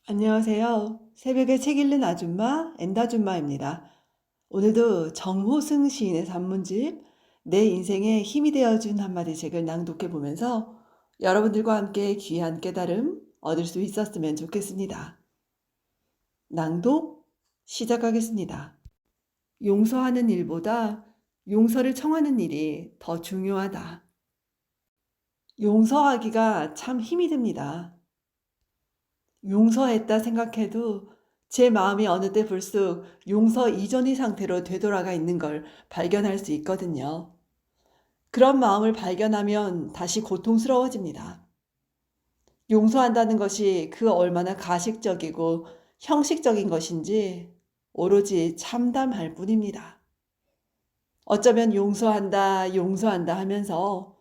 안녕하세요. 새벽에 책 읽는 아줌마, 엔다줌마입니다. 오늘도 정호승 시인의 산문집, 내 인생에 힘이 되어준 한마디 책을 낭독해 보면서 여러분들과 함께 귀한 깨달음 얻을 수 있었으면 좋겠습니다. 낭독 시작하겠습니다. 용서하는 일보다 용서를 청하는 일이 더 중요하다. 용서하기가 참 힘이 듭니다. 용서했다 생각해도 제 마음이 어느 때 불쑥 용서 이전의 상태로 되돌아가 있는 걸 발견할 수 있거든요. 그런 마음을 발견하면 다시 고통스러워집니다. 용서한다는 것이 그 얼마나 가식적이고 형식적인 것인지 오로지 참담할 뿐입니다. 어쩌면 용서한다, 용서한다 하면서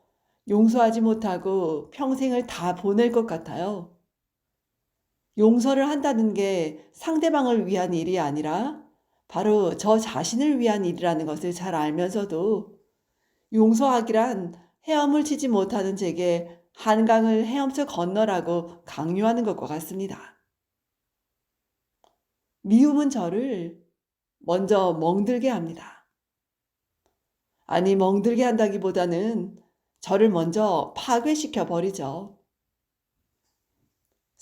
용서하지 못하고 평생을 다 보낼 것 같아요. 용서를 한다는 게 상대방을 위한 일이 아니라 바로 저 자신을 위한 일이라는 것을 잘 알면서도 용서하기란 헤엄을 치지 못하는 제게 한강을 헤엄쳐 건너라고 강요하는 것과 같습니다. 미움은 저를 먼저 멍들게 합니다. 아니, 멍들게 한다기보다는 저를 먼저 파괴시켜 버리죠.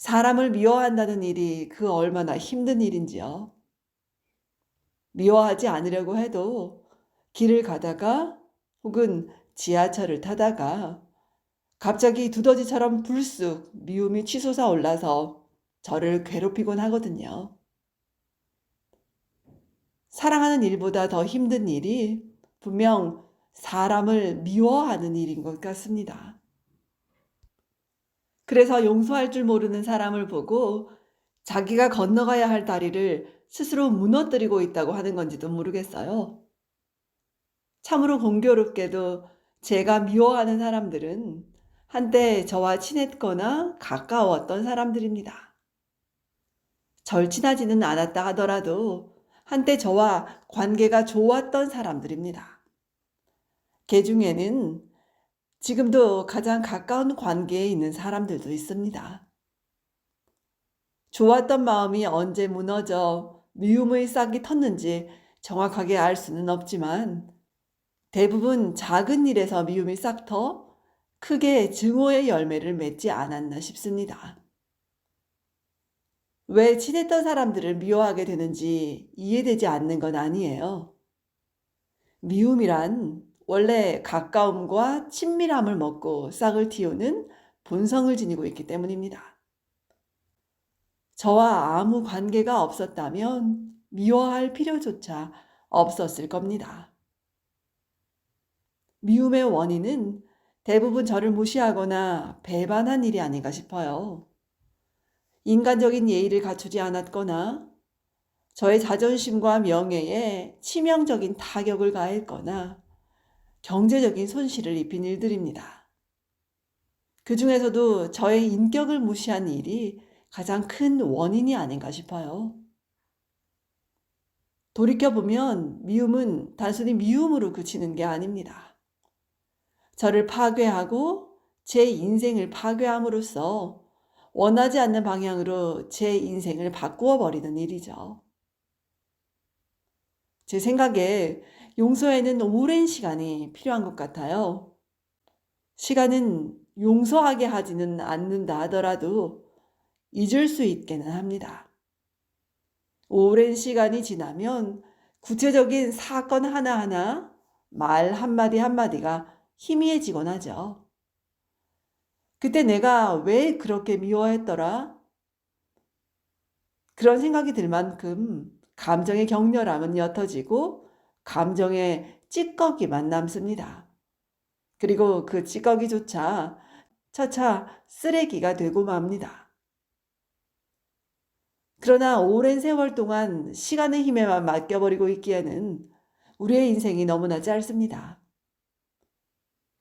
사람을 미워한다는 일이 그 얼마나 힘든 일인지요. 미워하지 않으려고 해도 길을 가다가 혹은 지하철을 타다가 갑자기 두더지처럼 불쑥 미움이 치솟아 올라서 저를 괴롭히곤 하거든요. 사랑하는 일보다 더 힘든 일이 분명 사람을 미워하는 일인 것 같습니다. 그래서 용서할 줄 모르는 사람을 보고 자기가 건너가야 할 다리를 스스로 무너뜨리고 있다고 하는 건지도 모르겠어요. 참으로 공교롭게도 제가 미워하는 사람들은 한때 저와 친했거나 가까웠던 사람들입니다. 절친하지는 않았다 하더라도 한때 저와 관계가 좋았던 사람들입니다. 그 중에는 지금도 가장 가까운 관계에 있는 사람들도 있습니다. 좋았던 마음이 언제 무너져 미움의 싹이 텄는지 정확하게 알 수는 없지만 대부분 작은 일에서 미움이 싹터 크게 증오의 열매를 맺지 않았나 싶습니다. 왜 친했던 사람들을 미워하게 되는지 이해되지 않는 건 아니에요. 미움이란 원래 가까움과 친밀함을 먹고 싹을 틔우는 본성을 지니고 있기 때문입니다. 저와 아무 관계가 없었다면 미워할 필요조차 없었을 겁니다. 미움의 원인은 대부분 저를 무시하거나 배반한 일이 아닌가 싶어요. 인간적인 예의를 갖추지 않았거나 저의 자존심과 명예에 치명적인 타격을 가했거나 경제적인 손실을 입힌 일들입니다. 그 중에서도 저의 인격을 무시한 일이 가장 큰 원인이 아닌가 싶어요. 돌이켜보면 미움은 단순히 미움으로 그치는 게 아닙니다. 저를 파괴하고 제 인생을 파괴함으로써 원하지 않는 방향으로 제 인생을 바꾸어 버리는 일이죠. 제 생각에 용서에는 오랜 시간이 필요한 것 같아요. 시간은 용서하게 하지는 않는다 하더라도 잊을 수 있게는 합니다. 오랜 시간이 지나면 구체적인 사건 하나하나, 말 한마디 한마디가 희미해지곤 하죠. 그때 내가 왜 그렇게 미워했더라? 그런 생각이 들 만큼 감정의 격렬함은 옅어지고 감정의 찌꺼기만 남습니다. 그리고 그 찌꺼기조차 차차 쓰레기가 되고 맙니다. 그러나 오랜 세월 동안 시간의 힘에만 맡겨버리고 있기에는 우리의 인생이 너무나 짧습니다.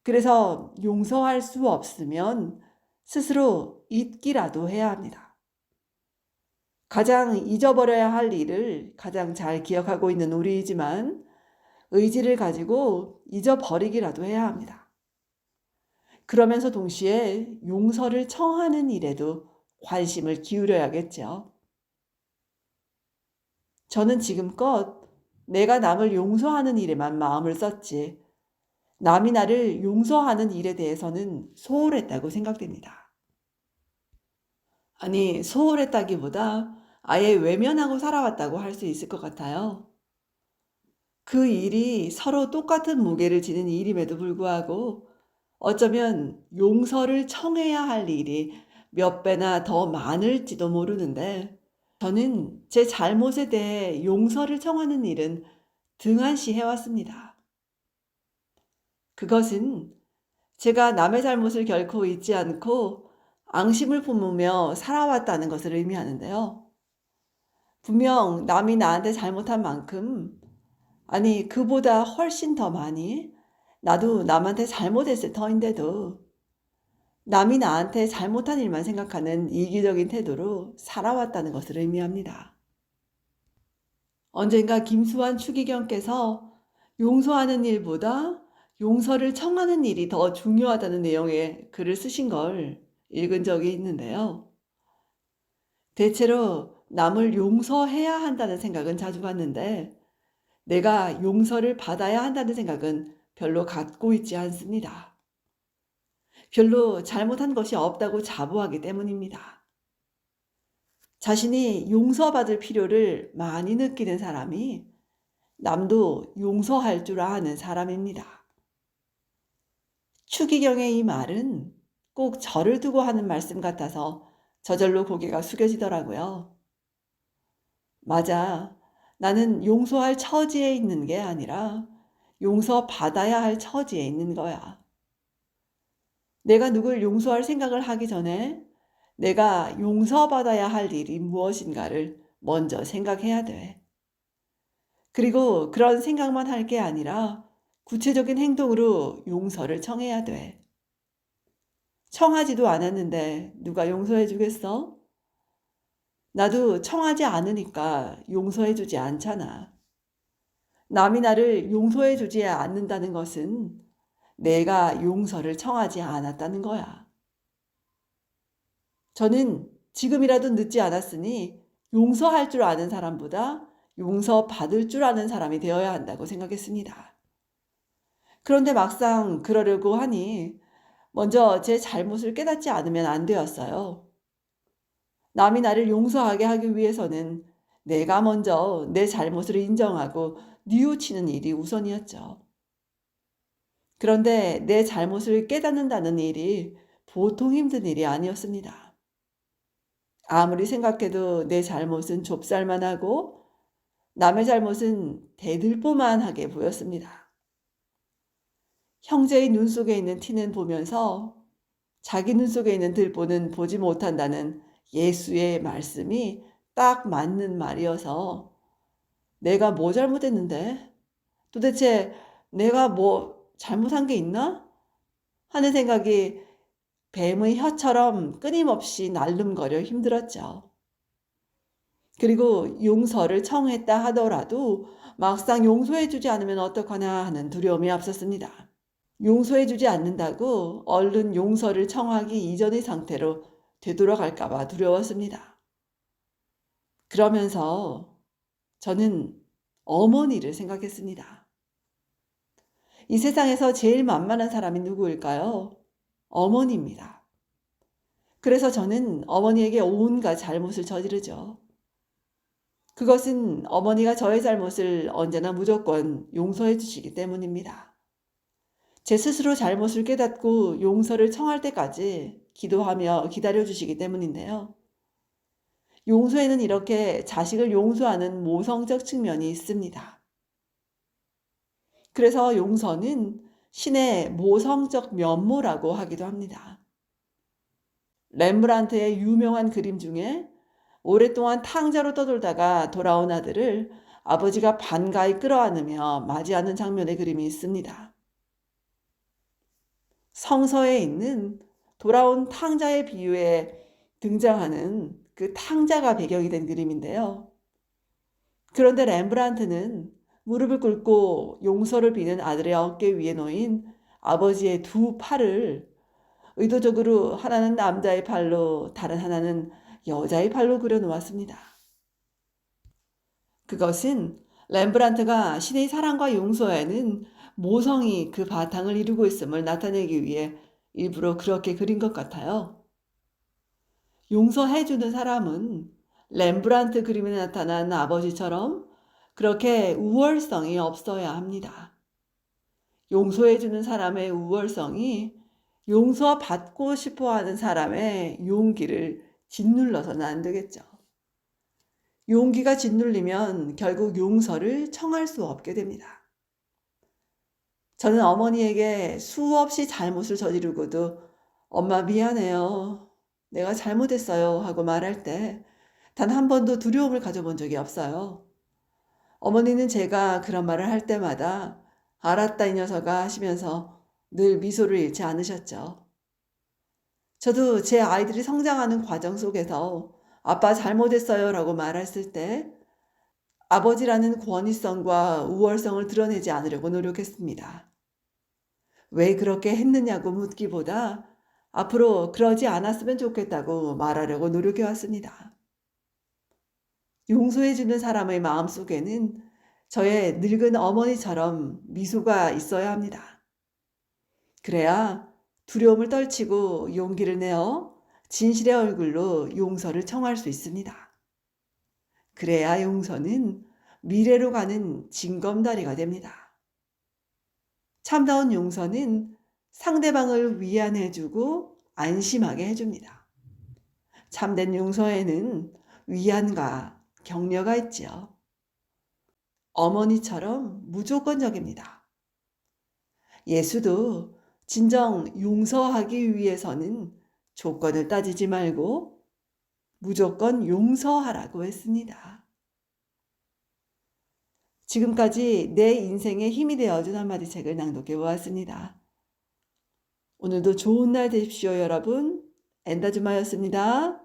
그래서 용서할 수 없으면 스스로 잊기라도 해야 합니다. 가장 잊어버려야 할 일을 가장 잘 기억하고 있는 우리이지만 의지를 가지고 잊어버리기라도 해야 합니다. 그러면서 동시에 용서를 청하는 일에도 관심을 기울여야겠죠. 저는 지금껏 내가 남을 용서하는 일에만 마음을 썼지, 남이 나를 용서하는 일에 대해서는 소홀했다고 생각됩니다. 아니, 소홀했다기보다 아예 외면하고 살아왔다고 할 수 있을 것 같아요. 그 일이 서로 똑같은 무게를 지닌 일임에도 불구하고 어쩌면 용서를 청해야 할 일이 몇 배나 더 많을지도 모르는데, 저는 제 잘못에 대해 용서를 청하는 일은 등한시 해왔습니다. 그것은 제가 남의 잘못을 결코 잊지 않고 앙심을 품으며 살아왔다는 것을 의미하는데요. 분명 남이 나한테 잘못한 만큼, 아니 그보다 훨씬 더 많이 나도 남한테 잘못했을 터인데도 남이 나한테 잘못한 일만 생각하는 이기적인 태도로 살아왔다는 것을 의미합니다. 언젠가 김수환 추기경께서 용서하는 일보다 용서를 청하는 일이 더 중요하다는 내용의 글을 쓰신 걸 읽은 적이 있는데요. 대체로 남을 용서해야 한다는 생각은 자주 받는데, 내가 용서를 받아야 한다는 생각은 별로 갖고 있지 않습니다. 별로 잘못한 것이 없다고 자부하기 때문입니다. 자신이 용서받을 필요를 많이 느끼는 사람이 남도 용서할 줄 아는 사람입니다. 추기경의 이 말은 꼭 저를 두고 하는 말씀 같아서 저절로 고개가 숙여지더라고요. 맞아. 나는 용서할 처지에 있는 게 아니라 용서받아야 할 처지에 있는 거야. 내가 누굴 용서할 생각을 하기 전에 내가 용서받아야 할 일이 무엇인가를 먼저 생각해야 돼. 그리고 그런 생각만 할 게 아니라 구체적인 행동으로 용서를 청해야 돼. 청하지도 않았는데 누가 용서해 주겠어? 나도 청하지 않으니까 용서해 주지 않잖아. 남이 나를 용서해 주지 않는다는 것은 내가 용서를 청하지 않았다는 거야. 저는 지금이라도 늦지 않았으니 용서할 줄 아는 사람보다 용서받을 줄 아는 사람이 되어야 한다고 생각했습니다. 그런데 막상 그러려고 하니 먼저 제 잘못을 깨닫지 않으면 안 되었어요. 남이 나를 용서하게 하기 위해서는 내가 먼저 내 잘못을 인정하고 뉘우치는 일이 우선이었죠. 그런데 내 잘못을 깨닫는다는 일이 보통 힘든 일이 아니었습니다. 아무리 생각해도 내 잘못은 좁쌀만하고 남의 잘못은 대들보만하게 보였습니다. 형제의 눈 속에 있는 티는 보면서 자기 눈 속에 있는 들보는 보지 못한다는 예수의 말씀이 딱 맞는 말이어서, 내가 뭐 잘못했는데? 도대체 내가 뭐 잘못한 게 있나? 하는 생각이 뱀의 혀처럼 끊임없이 날름거려 힘들었죠. 그리고 용서를 청했다 하더라도 막상 용서해주지 않으면 어떡하나 하는 두려움이 앞섰습니다. 용서해주지 않는다고 얼른 용서를 청하기 이전의 상태로 되돌아갈까봐 두려웠습니다. 그러면서 저는 어머니를 생각했습니다. 이 세상에서 제일 만만한 사람이 누구일까요? 어머니입니다. 그래서 저는 어머니에게 온갖 잘못을 저지르죠. 그것은 어머니가 저의 잘못을 언제나 무조건 용서해 주시기 때문입니다. 제 스스로 잘못을 깨닫고 용서를 청할 때까지 기도하며 기다려 주시기 때문인데요. 용서에는 이렇게 자식을 용서하는 모성적 측면이 있습니다. 그래서 용서는 신의 모성적 면모라고 하기도 합니다. 렘브란트의 유명한 그림 중에 오랫동안 탕자로 떠돌다가 돌아온 아들을 아버지가 반가이 끌어안으며 맞이하는 장면의 그림이 있습니다. 성서에 있는 돌아온 탕자의 비유에 등장하는 그 탕자가 배경이 된 그림인데요. 그런데 렘브란트는 무릎을 꿇고 용서를 비는 아들의 어깨 위에 놓인 아버지의 두 팔을 의도적으로 하나는 남자의 팔로 다른 하나는 여자의 팔로 그려놓았습니다. 그것은 렘브란트가 신의 사랑과 용서에는 모성이 그 바탕을 이루고 있음을 나타내기 위해 일부러 그렇게 그린 것 같아요. 용서해주는 사람은 렘브란트 그림에 나타난 아버지처럼 그렇게 우월성이 없어야 합니다. 용서해주는 사람의 우월성이 용서받고 싶어하는 사람의 용기를 짓눌러서는 안 되겠죠. 용기가 짓눌리면 결국 용서를 청할 수 없게 됩니다. 저는 어머니에게 수없이 잘못을 저지르고도 엄마 미안해요. 내가 잘못했어요 하고 말할 때 단 한 번도 두려움을 가져본 적이 없어요. 어머니는 제가 그런 말을 할 때마다 알았다 이 녀석아 하시면서 늘 미소를 잃지 않으셨죠. 저도 제 아이들이 성장하는 과정 속에서 아빠 잘못했어요 라고 말했을 때 아버지라는 권위성과 우월성을 드러내지 않으려고 노력했습니다. 왜 그렇게 했느냐고 묻기보다 앞으로 그러지 않았으면 좋겠다고 말하려고 노력해왔습니다. 용서해주는 사람의 마음속에는 저의 늙은 어머니처럼 미소가 있어야 합니다. 그래야 두려움을 떨치고 용기를 내어 진실의 얼굴로 용서를 청할 수 있습니다. 그래야 용서는 미래로 가는 징검다리가 됩니다. 참다운 용서는 상대방을 위안해주고 안심하게 해줍니다. 참된 용서에는 위안과 격려가 있지요. 어머니처럼 무조건적입니다. 예수도 진정 용서하기 위해서는 조건을 따지지 말고 무조건 용서하라고 했습니다. 지금까지 내 인생의 힘이 되어준 한마디 책을 낭독해 보았습니다. 오늘도 좋은 날 되십시오, 여러분. 엔다주마였습니다.